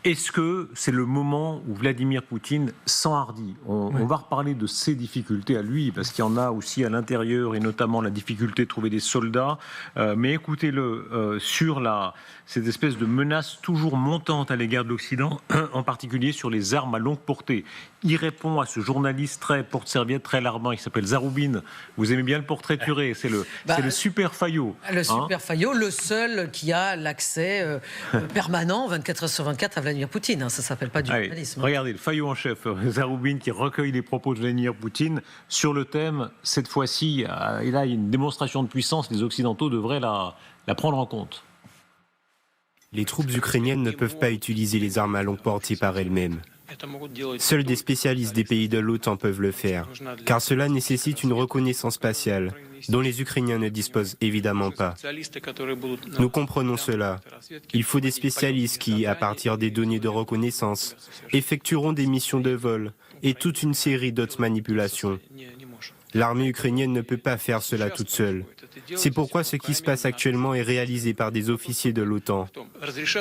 Est-ce que c'est le moment où Vladimir Poutine s'enhardit ? On va reparler de ses difficultés à lui, parce qu'il y en a aussi à l'intérieur, et notamment la difficulté de trouver des soldats. Mais écoutez-le, sur cette espèce de menace toujours montante à l'égard de l'Occident, en particulier sur les armes à longue portée. Il répond à ce journaliste très porte-serviette, très larmant, il s'appelle Zaroubine. Vous aimez bien le portraiturer, c'est le super Fayot. Le super Fayot, le seul qui a l'accès permanent, 24 heures sur 24, à Vladimir Poutine. Ça ne s'appelle pas du journalisme. Regardez, le Fayot en chef, Zaroubine, qui recueille les propos de Vladimir Poutine sur le thème, cette fois-ci, il y a une démonstration de puissance, les Occidentaux devraient la prendre en compte. Les troupes ukrainiennes ne peuvent pas utiliser les armes à longue portée par elles-mêmes. Seuls des spécialistes des pays de l'OTAN peuvent le faire, car cela nécessite une reconnaissance spatiale, dont les Ukrainiens ne disposent évidemment pas. Nous comprenons cela. Il faut des spécialistes qui, à partir des données de reconnaissance, effectueront des missions de vol et toute une série d'autres manipulations. L'armée ukrainienne ne peut pas faire cela toute seule. C'est pourquoi ce qui se passe actuellement est réalisé par des officiers de l'OTAN.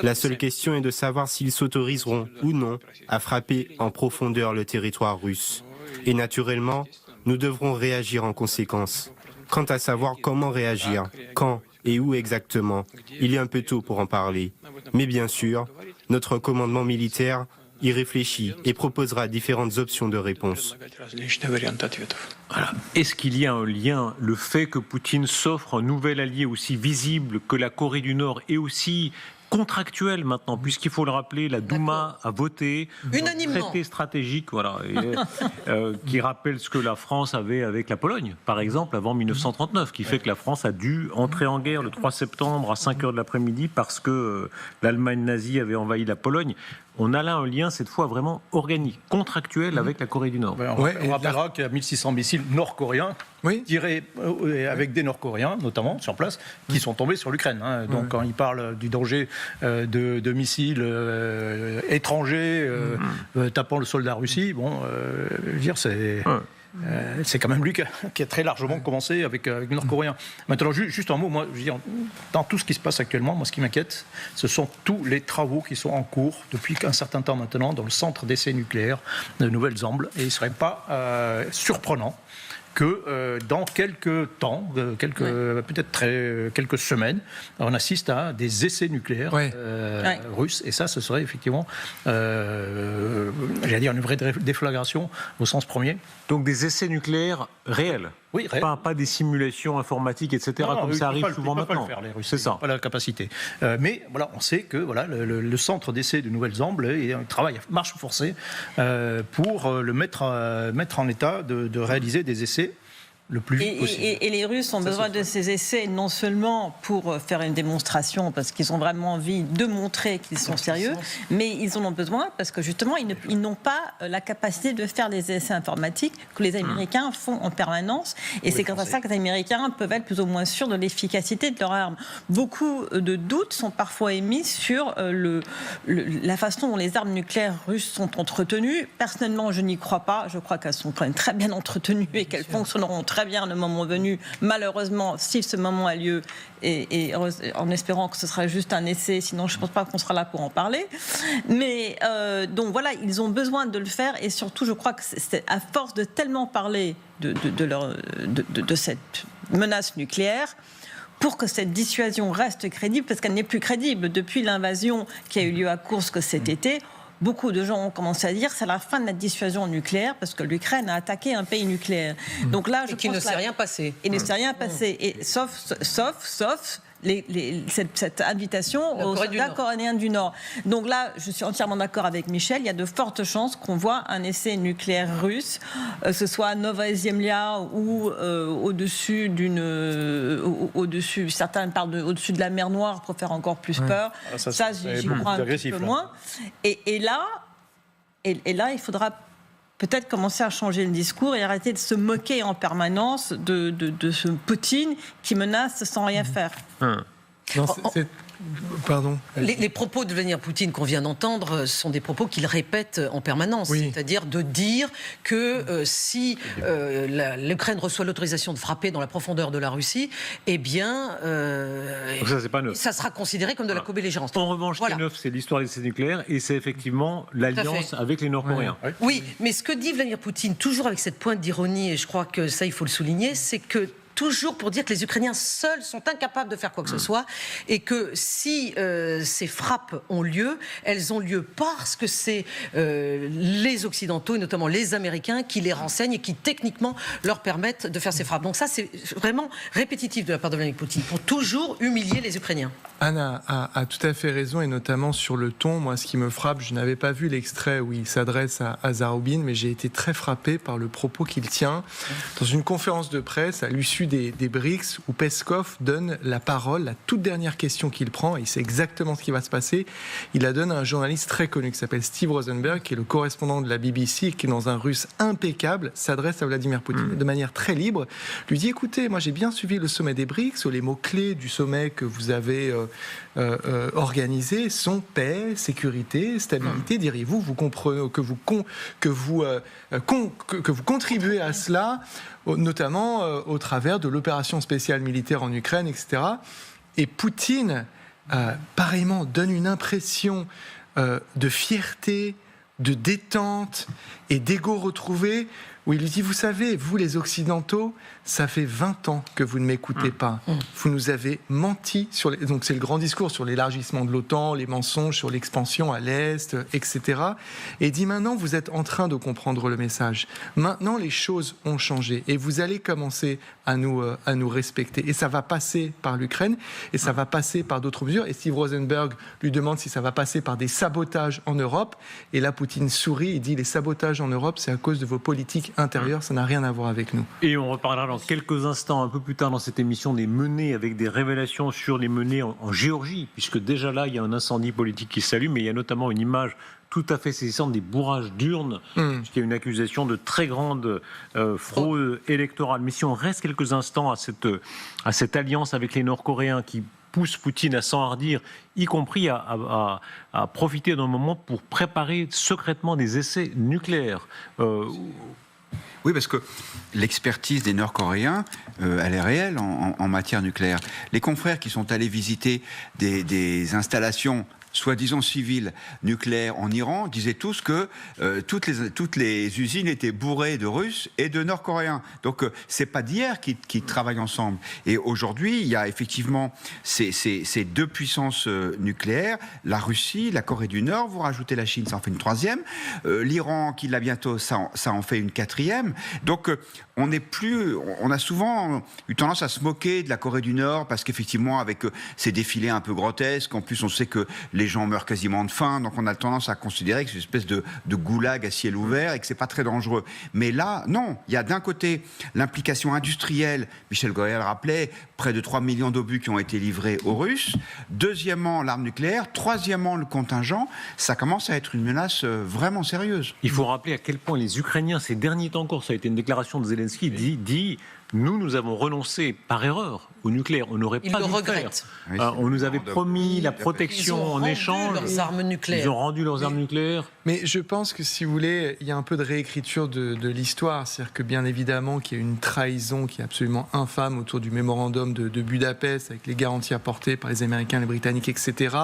La seule question est de savoir s'ils s'autoriseront ou non à frapper en profondeur le territoire russe. Et naturellement, nous devrons réagir en conséquence. Quant à savoir comment réagir, quand et où exactement, il est un peu tôt pour en parler. Mais bien sûr, notre commandement militaire y réfléchit et proposera différentes options de réponse. Voilà. Est-ce qu'il y a un lien, le fait que Poutine s'offre un nouvel allié aussi visible que la Corée du Nord et aussi contractuel maintenant, puisqu'il faut le rappeler, la Douma a voté un traité stratégique qui rappelle ce que la France avait avec la Pologne, par exemple, avant 1939, qui fait que la France a dû entrer en guerre le 3 septembre à 5 heures de l'après-midi parce que l'Allemagne nazie avait envahi la Pologne. On a là un lien, cette fois, vraiment organique, contractuel avec la Corée du Nord. On rappellera qu'il y a 1600 missiles nord-coréens tirés avec des Nord-Coréens, notamment, sur place, qui sont tombés sur l'Ukraine. Donc, quand il parle du danger de missiles étrangers tapant le soldat Russie, c'est quand même lui qui a très largement commencé avec les Nord-Coréens. Maintenant, juste un mot, moi, je veux dire, dans tout ce qui se passe actuellement, moi, ce qui m'inquiète, ce sont tous les travaux qui sont en cours depuis un certain temps maintenant dans le centre d'essai nucléaire de Nouvelle-Zembla. Et il ne serait pas surprenant que dans quelques temps, peut-être quelques semaines, on assiste à des essais nucléaires russes. Et ça, ce serait effectivement, j'allais dire, une vraie déflagration au sens premier. Donc des essais nucléaires réels. Oui, pas des simulations informatiques, etc., comme ça arrive souvent maintenant. Faire, les Russes, c'est ça. Pas la capacité. Mais voilà, on sait que le centre d'essai de Nouvelle-Zembla travaille à marche forcée pour le mettre en état de réaliser des essais le plus vite possible. Et les Russes ont besoin de ces essais non seulement pour faire une démonstration, parce qu'ils ont vraiment envie de montrer qu'ils sont sérieux, mais ils en ont besoin parce que justement, ils n'ont pas la capacité de faire les essais informatiques que les Américains font en permanence. Et c'est grâce à ça que les Américains peuvent être plus ou moins sûrs de l'efficacité de leurs armes. Beaucoup de doutes sont parfois émis sur la façon dont les armes nucléaires russes sont entretenues. Personnellement, je n'y crois pas. Je crois qu'elles sont quand même très bien entretenues et qu'elles fonctionneront très bien le moment venu, malheureusement, si ce moment a lieu, et en espérant que ce sera juste un essai, sinon je ne pense pas qu'on sera là pour en parler. Mais donc voilà, ils ont besoin de le faire, et surtout, je crois que c'est à force de tellement parler de cette menace nucléaire, pour que cette dissuasion reste crédible, parce qu'elle n'est plus crédible depuis l'invasion qui a eu lieu à Koursk cet été. Beaucoup de gens ont commencé à dire que c'est la fin de la dissuasion nucléaire parce que l'Ukraine a attaqué un pays nucléaire. Donc là, je pense qu'il ne s'est rien passé. Il ne s'est rien passé. Et sauf cette invitation aux soldats coréens du Nord. Donc là, je suis entièrement d'accord avec Michel. Il y a de fortes chances qu'on voit un essai nucléaire russe, que ce soit à Novaya Zemlya ou au-dessus certains parlent au-dessus de la mer Noire pour faire encore plus peur. Ça j'y crois un petit peu moins. Et là, il faudra peut-être commencer à changer le discours et arrêter de se moquer en permanence de ce Poutine qui menace sans rien faire. Pardon. Les propos de Vladimir Poutine qu'on vient d'entendre sont des propos qu'il répète en permanence. Oui. C'est-à-dire de dire que si l'Ukraine reçoit l'autorisation de frapper dans la profondeur de la Russie, eh bien, ça, c'est pas neuf. Ça sera considéré comme de la co-belligérance. En revanche, ce qui est neuf, c'est l'histoire des essais nucléaires et c'est effectivement l'alliance avec les Nord-Coréens. Oui, mais ce que dit Vladimir Poutine, toujours avec cette pointe d'ironie, et je crois que ça, il faut le souligner, c'est que toujours pour dire que les Ukrainiens seuls sont incapables de faire quoi que ce soit et que si ces frappes ont lieu, elles ont lieu parce que c'est les Occidentaux et notamment les Américains qui les renseignent et qui techniquement leur permettent de faire ces frappes. Donc ça, c'est vraiment répétitif de la part de Vladimir Poutine pour toujours humilier les Ukrainiens. Anna a tout à fait raison, et notamment sur le ton. Moi, ce qui me frappe, je n'avais pas vu l'extrait où il s'adresse à Zaroubine, mais j'ai été très frappé par le propos qu'il tient dans une conférence de presse à l'issue des BRICS, où Peskov donne la parole, la toute dernière question qu'il prend, et il sait exactement ce qui va se passer. Il la donne à un journaliste très connu qui s'appelle Steve Rosenberg, qui est le correspondant de la BBC, et qui, dans un russe impeccable, s'adresse à Vladimir Poutine de manière très libre. Lui dit: écoutez, moi j'ai bien suivi le sommet des BRICS, où les mots-clés du sommet que vous avez organisé sont paix, sécurité, stabilité. Diriez-vous, vous comprenez que vous contribuez à cela, notamment au travers de l'opération spéciale militaire en Ukraine, etc. Et Poutine, pareillement, donne une impression de fierté, de détente et d'ego retrouvé, où il lui dit: vous savez, vous les Occidentaux, ça fait 20 ans que vous ne m'écoutez pas. Vous nous avez menti sur donc c'est le grand discours sur l'élargissement de l'OTAN, les mensonges sur l'expansion à l'Est, etc. Et il dit: maintenant, vous êtes en train de comprendre le message. Maintenant, les choses ont changé et vous allez commencer à nous respecter. Et ça va passer par l'Ukraine et ça va passer par d'autres mesures. Et Steve Rosenberg lui demande si ça va passer par des sabotages en Europe. Et là, Poutine sourit, il dit: les sabotages en Europe, c'est à cause de vos politiques intérieures, ça n'a rien à voir avec nous. Et on reparlera dans quelques instants, un peu plus tard dans cette émission, des menées, avec des révélations sur les menées en Géorgie, puisque déjà là, il y a un incendie politique qui s'allume, et il y a notamment une image tout à fait saisissante des bourrages d'urnes, puisqu'il y a une accusation de très grande fraude électorale. Mais si on reste quelques instants à cette alliance avec les Nord-Coréens qui pousse Poutine à s'enhardir, y compris à profiter d'un moment pour préparer secrètement des essais nucléaires. Oui, parce que l'expertise des Nord-Coréens, elle est réelle en matière nucléaire. Les confrères qui sont allés visiter des installations soi-disant civiles nucléaires en Iran disaient tous que toutes les usines étaient bourrées de Russes et de Nord-Coréens. Donc c'est pas d'hier qu'ils travaillent ensemble. Et aujourd'hui, il y a effectivement ces deux puissances nucléaires, la Russie, la Corée du Nord, vous rajoutez la Chine, ça en fait une troisième, l'Iran qui l'a bientôt, ça en fait une quatrième. Donc on a souvent eu tendance à se moquer de la Corée du Nord parce qu'effectivement, avec ces défilés un peu grotesques, en plus on sait que les gens meurent quasiment de faim, donc on a tendance à considérer que c'est une espèce de goulag à ciel ouvert et que c'est pas très dangereux. Mais là, non, il y a d'un côté l'implication industrielle, Michel Goyal rappelait, près de 3 millions d'obus qui ont été livrés aux Russes. Deuxièmement, l'arme nucléaire. Troisièmement, le contingent. Ça commence à être une menace vraiment sérieuse. Il faut rappeler à quel point les Ukrainiens, ces derniers temps encore, ça a été une déclaration de Zelensky, dit nous avons renoncé par erreur au nucléaire. On n'aurait pas dû le faire. Oui, on nous avait promis la protection en échange. Leurs armes nucléaires. Ils ont rendu leurs armes nucléaires. Mais je pense que, si vous voulez, il y a un peu de réécriture de l'histoire. C'est-à-dire que, bien évidemment, qu'il y a une trahison qui est absolument infâme autour du mémorandum de Budapest, avec les garanties apportées par les Américains, les Britanniques, etc.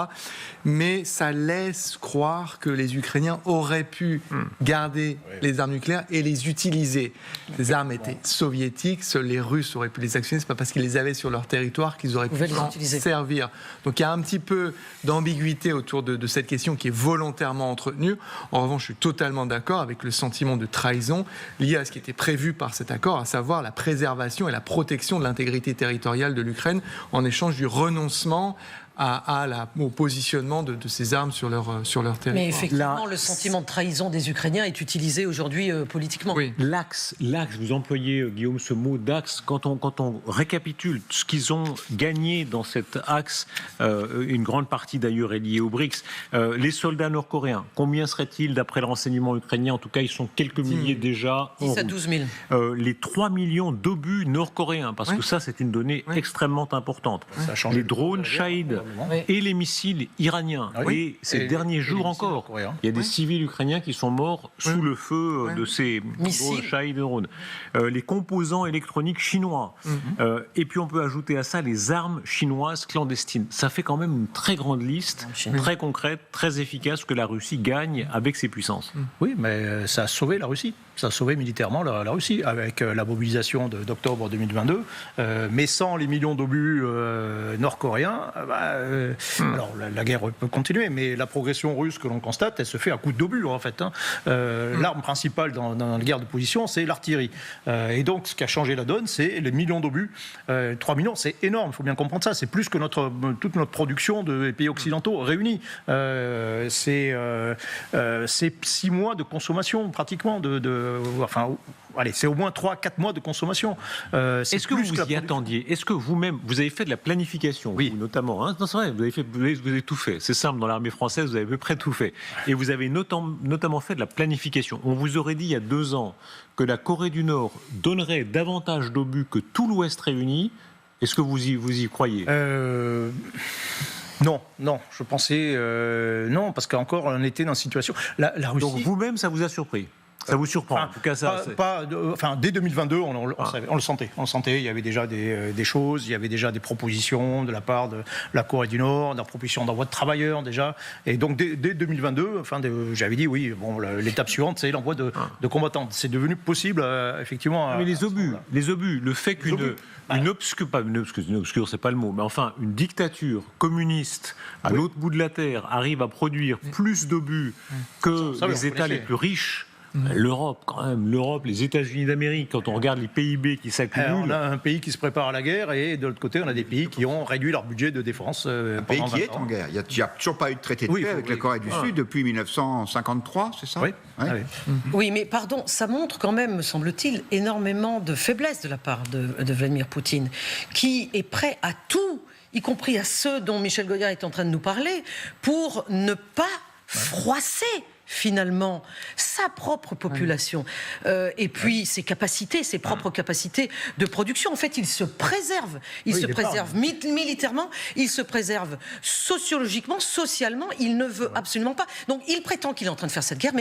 Mais ça laisse croire que les Ukrainiens auraient pu garder les armes nucléaires et les utiliser. Les armes étaient soviétiques, seuls les Russes auraient pu les actionner. C'est pas parce qu'ils les avaient sur leur territoire qu'ils auraient pu s'en servir. Donc il y a un petit peu d'ambiguïté autour de cette question qui est volontairement entretenue. En revanche, je suis totalement d'accord avec le sentiment de trahison lié à ce qui était prévu par cet accord, à savoir la préservation et la protection de l'intégrité territoriale de l'Ukraine en échange du renoncement au positionnement de ces armes sur leur territoire. Mais effectivement, le sentiment de trahison des Ukrainiens est utilisé aujourd'hui politiquement. Oui. L'axe, vous employez, Guillaume, ce mot d'axe. Quand on récapitule ce qu'ils ont gagné dans cet axe, une grande partie d'ailleurs est liée aux BRICS, les soldats nord-coréens, combien seraient-ils d'après le renseignement ukrainien? En tout cas, ils sont quelques milliers déjà. 10 à 12 000. Les 3 millions d'obus nord-coréens, parce que ça, c'est une donnée extrêmement importante. Les drones Shahid et les missiles iraniens. Ah oui. Et ces Et derniers les jours missiles encore, nord-coréens. il y a des civils ukrainiens qui sont morts sous le feu de ces Missiles. Shahed drones. Les composants électroniques chinois. Et puis on peut ajouter à ça les armes chinoises clandestines. Ça fait quand même une très grande liste, très concrète, très efficace que la Russie gagne avec ses puissances. Oui, mais ça a sauvé la Russie. Ça a sauvé militairement la Russie avec la mobilisation d'octobre 2022. Mais sans les millions d'obus nord-coréens, alors la guerre peut continuer, mais la progression russe que l'on constate, elle se fait à coup d'obus en fait. L'arme principale dans la guerre de position, c'est l'artillerie. Et donc, ce qui a changé la donne, c'est les millions d'obus. 3 millions, c'est énorme, il faut bien comprendre ça. C'est plus que toute notre production de pays occidentaux réunis. C'est 6 mois de consommation pratiquement. Allez, c'est au moins 3-4 mois de consommation. Est-ce que vous y attendiez? Est-ce que vous-même, vous avez fait de la planification, oui, vous, notamment, hein? Non, c'est vrai, vous avez tout fait. C'est simple, dans l'armée française, vous avez à peu près tout fait. Et vous avez notamment fait de la planification. On vous aurait dit il y a 2 ans que la Corée du Nord donnerait davantage d'obus que tout l'Ouest réuni. Est-ce que vous y croyez? Non, je pensais non, parce qu'encore on était dans une situation. La Russie. Donc vous-même, ça vous a surpris? Ça vous surprend? En tout cas, dès 2022, on le sentait. On le sentait. Il y avait déjà des choses, il y avait déjà des propositions de la part de la Corée du Nord, des propositions d'envoi de travailleurs déjà. Et donc dès 2022, j'avais dit oui. Bon, l'étape suivante, c'est l'envoi de combattants. C'est devenu possible, effectivement. Mais les obus, le fait qu'une obscure, c'est pas le mot, mais enfin une dictature communiste à l'autre bout de la terre arrive à produire plus d'obus que les États les plus riches. L'Europe, quand même, les États-Unis d'Amérique, quand on regarde les PIB qui s'accumulent. On a un pays qui se prépare à la guerre et de l'autre côté, on a des pays qui ont réduit leur budget de défense. Un pays qui est en guerre. Il n'y a toujours pas eu de traité de paix avec la Corée du Sud depuis 1953, c'est ça? Oui. Oui, mais pardon, ça montre quand même, me semble-t-il, énormément de faiblesse de la part de Vladimir Poutine, qui est prêt à tout, y compris à ceux dont Michel Goyard est en train de nous parler, pour ne pas froisser finalement sa propre population et puis ses propres capacités de production. En fait, il se préserve. Il se préserve militairement, il se préserve sociologiquement, socialement. Il ne veut absolument pas. Donc, il prétend qu'il est en train de faire cette guerre,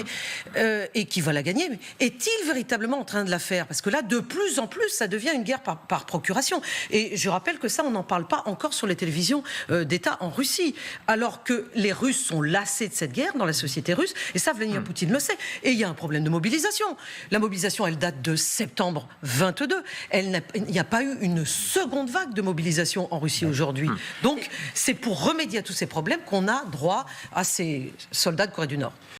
et qu'il va la gagner. Mais est-il véritablement en train de la faire? Parce que là, de plus en plus, ça devient une guerre par procuration. Et je rappelle que ça, on n'en parle pas encore sur les télévisions d'État en Russie. Alors que les Russes sont lassés de cette guerre dans la société russe. Et ça, Vladimir Poutine le sait. Et il y a un problème de mobilisation. La mobilisation, elle date de septembre 22. Il n'y a pas eu une seconde vague de mobilisation en Russie aujourd'hui. Donc, c'est pour remédier à tous ces problèmes qu'on a droit à ces soldats de Corée du Nord.